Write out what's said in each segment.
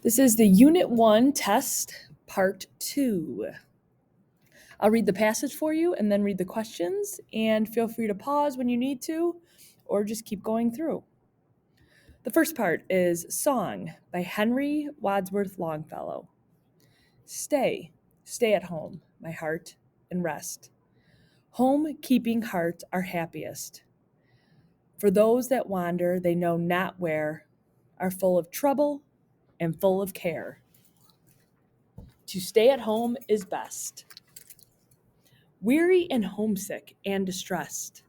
This is the Unit 1 test, Part 2. I'll read the passage for you and then read the questions, and feel free to pause when you need to, or just keep going through. The first part is Song by Henry Wadsworth Longfellow. Stay, stay at home, my heart, and rest. Home-keeping hearts are happiest. For those that wander, they know not where, are full of trouble and full of care. To stay at home is best. Weary and homesick and distressed,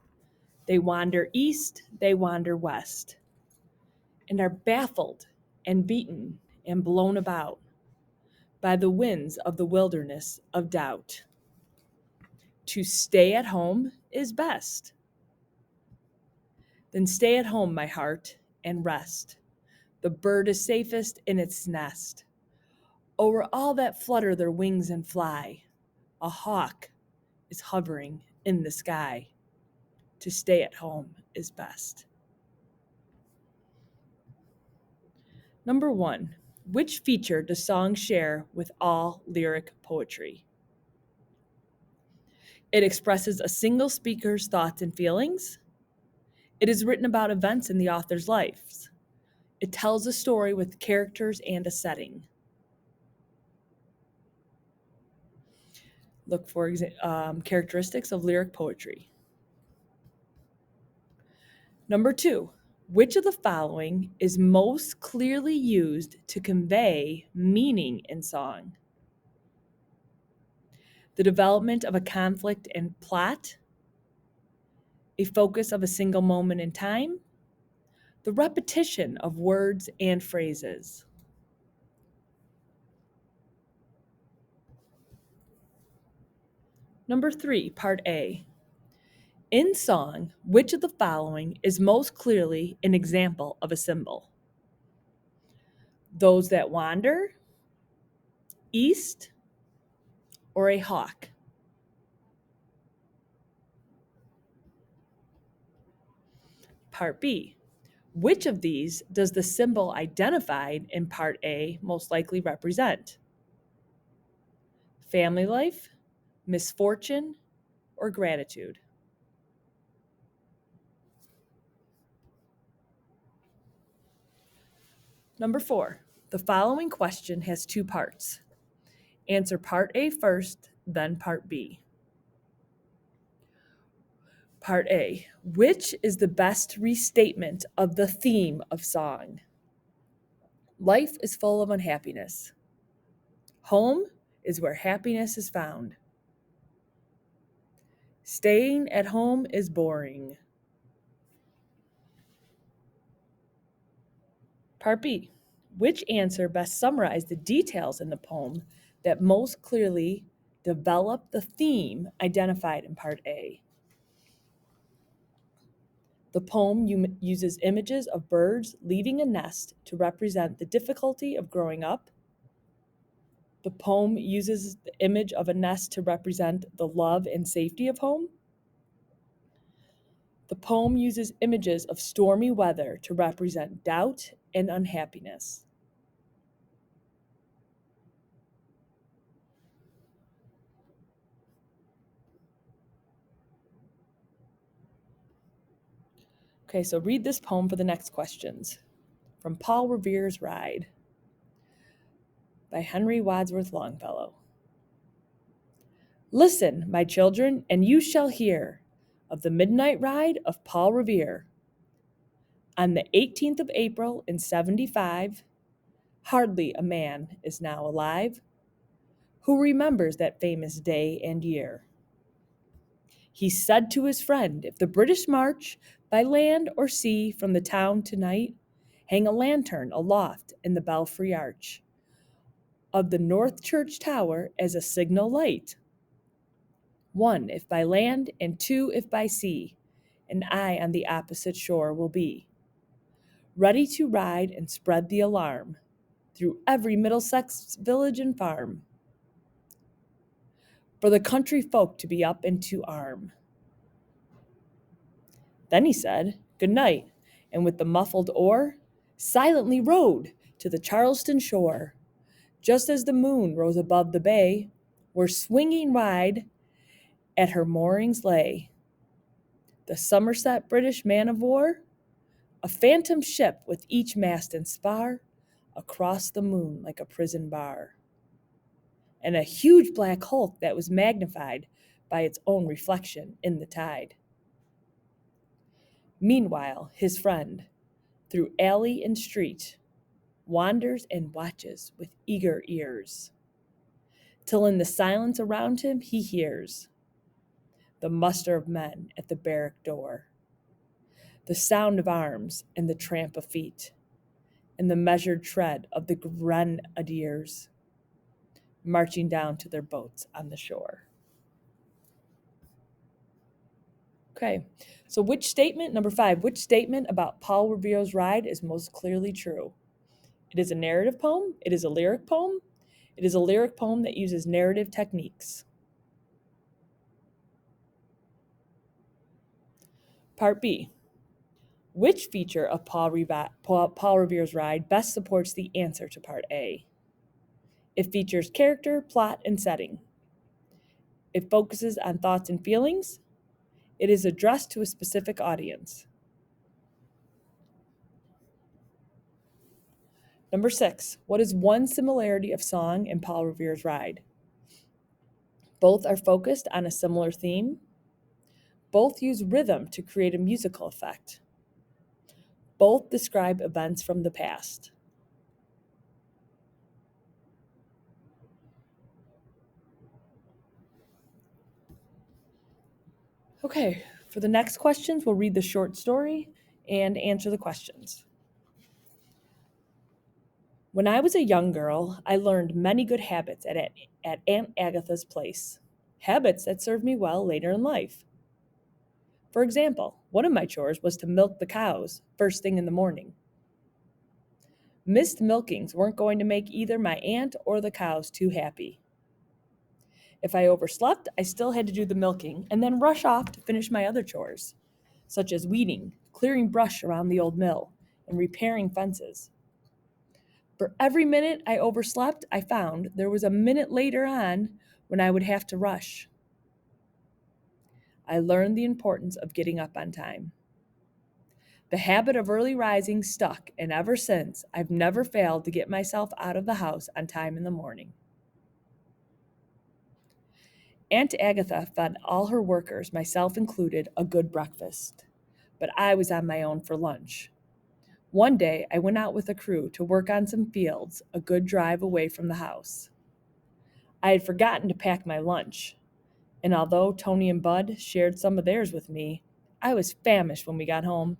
they wander east, they wander west, and are baffled and beaten and blown about by the winds of the wilderness of doubt. To stay at home is best. Then stay at home, my heart, and rest. The bird is safest in its nest. Over all that flutter their wings and fly, a hawk is hovering in the sky. To stay at home is best. Number 1. Which feature does song share with all lyric poetry? It expresses a single speaker's thoughts and feelings. It is written about events in the author's lives. It tells a story with characters and a setting. Look for characteristics of lyric poetry. Number 2. Which of the following is most clearly used to convey meaning in song? The development of a conflict and plot, a focus of a single moment in time, the repetition of words and phrases. Number 3, Part A. In song, which of the following is most clearly an example of a symbol? Those that wander, east, or a hawk? Part B. Which of these does the symbol identified in Part A most likely represent? Family life, misfortune, or gratitude? Number 4. The following question has 2 parts. Answer Part A first, then Part B. Part A. Which is the best restatement of the theme of song? Life is full of unhappiness. Home is where happiness is found. Staying at home is boring. Part B. Which answer best summarized the details in the poem that most clearly develop the theme identified in Part A? The poem uses images of birds leaving a nest to represent the difficulty of growing up. The poem uses the image of a nest to represent the love and safety of home. The poem uses images of stormy weather to represent doubt and unhappiness. Okay, so read this poem for the next questions. From Paul Revere's Ride by Henry Wadsworth Longfellow. Listen, my children, and you shall hear of the midnight ride of Paul Revere. On the 18th of April in 75, hardly a man is now alive who remembers that famous day and year. He said to his friend, if the British march by land or sea from the town tonight, hang a lantern aloft in the belfry arch of the North Church Tower as a signal light. 1 if by land, and 2 if by sea, and I on the opposite shore will be, ready to ride and spread the alarm through every Middlesex village and farm, for the country folk to be up and to arm. Then he said, good night, and with the muffled oar, silently rowed to the Charleston shore, just as the moon rose above the bay, where swinging wide at her moorings lay the Somerset British man of war, a phantom ship with each mast and spar across the moon like a prison bar, and a huge black hulk that was magnified by its own reflection in the tide. Meanwhile, his friend, through alley and street, wanders and watches with eager ears, till in the silence around him he hears the muster of men at the barrack door, the sound of arms and the tramp of feet, and the measured tread of the grenadiers marching down to their boats on the shore. Okay, so number 5, which statement about Paul Revere's ride is most clearly true? It is a narrative poem, it is a lyric poem, it is a lyric poem that uses narrative techniques. Part B, which feature of Paul Revere's ride best supports the answer to Part A? It features character, plot, and setting. It focuses on thoughts and feelings. It is addressed to a specific audience. Number 6, what is one similarity of song and Paul Revere's ride? Both are focused on a similar theme. Both use rhythm to create a musical effect. Both describe events from the past. Okay, for the next questions, we'll read the short story and answer the questions. When I was a young girl, I learned many good habits at Aunt Agatha's place, habits that served me well later in life. For example, one of my chores was to milk the cows first thing in the morning. Missed milkings weren't going to make either my aunt or the cows too happy. If I overslept, I still had to do the milking and then rush off to finish my other chores, such as weeding, clearing brush around the old mill, and repairing fences. For every minute I overslept, I found there was a minute later on when I would have to rush. I learned the importance of getting up on time. The habit of early rising stuck, and ever since, I've never failed to get myself out of the house on time in the morning. Aunt Agatha fed all her workers, myself included, a good breakfast, but I was on my own for lunch. One day, I went out with a crew to work on some fields a good drive away from the house. I had forgotten to pack my lunch, and although Tony and Bud shared some of theirs with me, I was famished when we got home.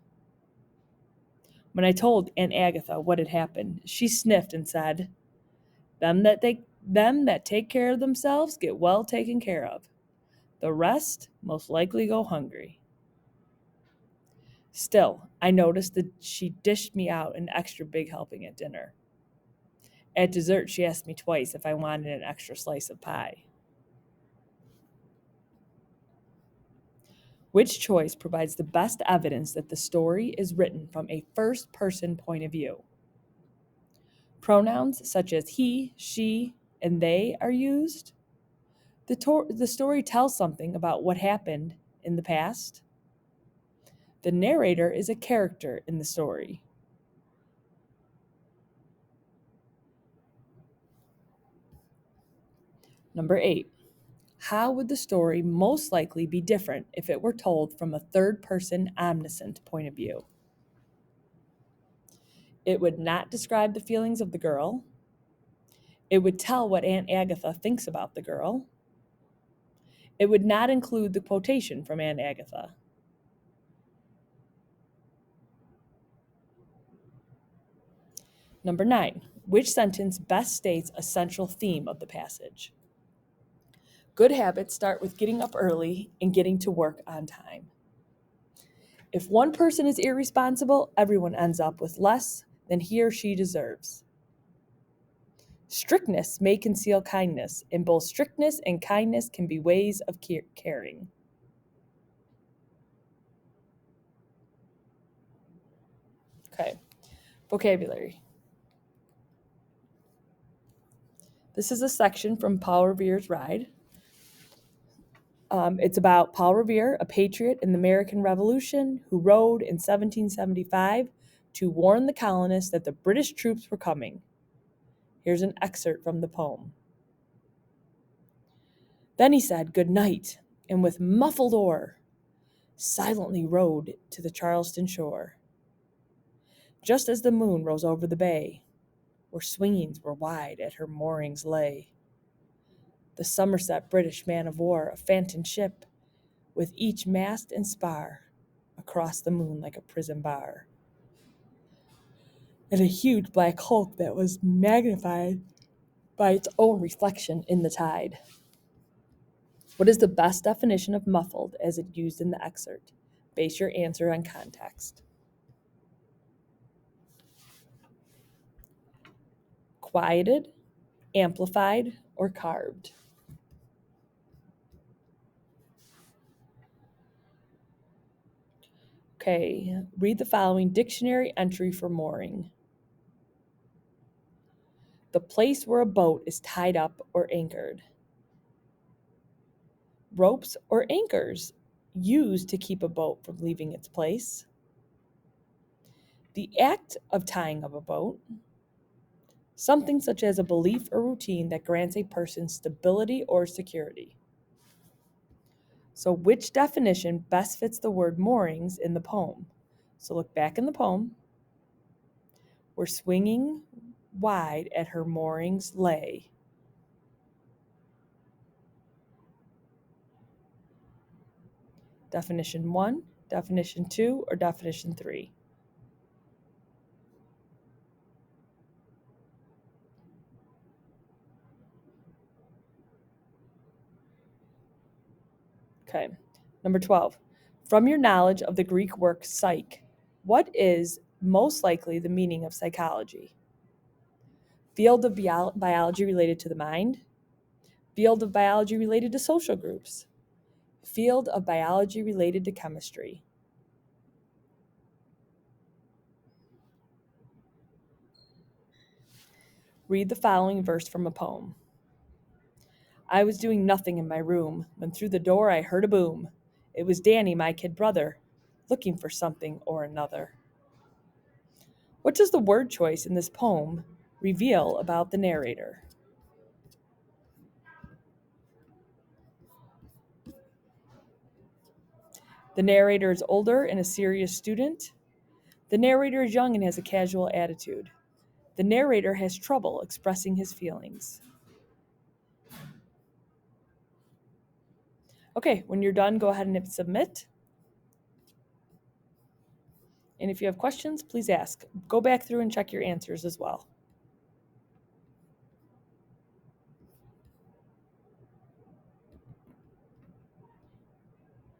When I told Aunt Agatha what had happened, she sniffed and said, them that take care of themselves get well taken care of. The rest most likely go hungry. Still, I noticed that she dished me out an extra big helping at dinner. At dessert, she asked me twice if I wanted an extra slice of pie. Which choice provides the best evidence that the story is written from a first-person point of view? Pronouns such as he, she, and they are used. The story tells something about what happened in the past. The narrator is a character in the story. Number 8. How would the story most likely be different if it were told from a third-person omniscient point of view? It would not describe the feelings of the girl. It would tell what Aunt Agatha thinks about the girl. It would not include the quotation from Aunt Agatha. Number 9. Which sentence best states a central theme of the passage? Good habits start with getting up early and getting to work on time. If one person is irresponsible, everyone ends up with less than he or she deserves. Strictness may conceal kindness, and both strictness and kindness can be ways of caring. Okay, vocabulary. This is a section from Paul Revere's Ride. It's about Paul Revere, a patriot in the American Revolution who rode in 1775 to warn the colonists that the British troops were coming. Here's an excerpt from the poem. Then he said, "Good night," and with muffled oar, silently rowed to the Charleston shore. Just as the moon rose over the bay, where swingings were wide at her moorings lay, the Somerset British man of war, a phantom ship, with each mast and spar across the moon like a prison bar, and a huge black hulk that was magnified by its own reflection in the tide. What is the best definition of muffled as it used in the excerpt? Base your answer on context. Quieted, amplified, or carved? Okay, read the following dictionary entry for mooring. The place where a boat is tied up or anchored. Ropes or anchors used to keep a boat from leaving its place. The act of tying up a boat. Something such as a belief or routine that grants a person stability or security. So which definition best fits the word moorings in the poem? So look back in the poem. Where swinging wide at her moorings lay. Definition 1, definition 2, or definition 3? Okay. Number 12. From your knowledge of the Greek work psyche, what is most likely the meaning of psychology? Field of biology related to the mind. Field of biology related to social groups. Field of biology related to chemistry. Read the following verse from a poem. I was doing nothing in my room when through the door I heard a boom. It was Danny, my kid brother, looking for something or another. What does the word choice in this poem reveal about the narrator? The narrator is older and a serious student. The narrator is young and has a casual attitude. The narrator has trouble expressing his feelings. Okay, when you're done, go ahead and hit submit. And if you have questions, please ask. Go back through and check your answers as well.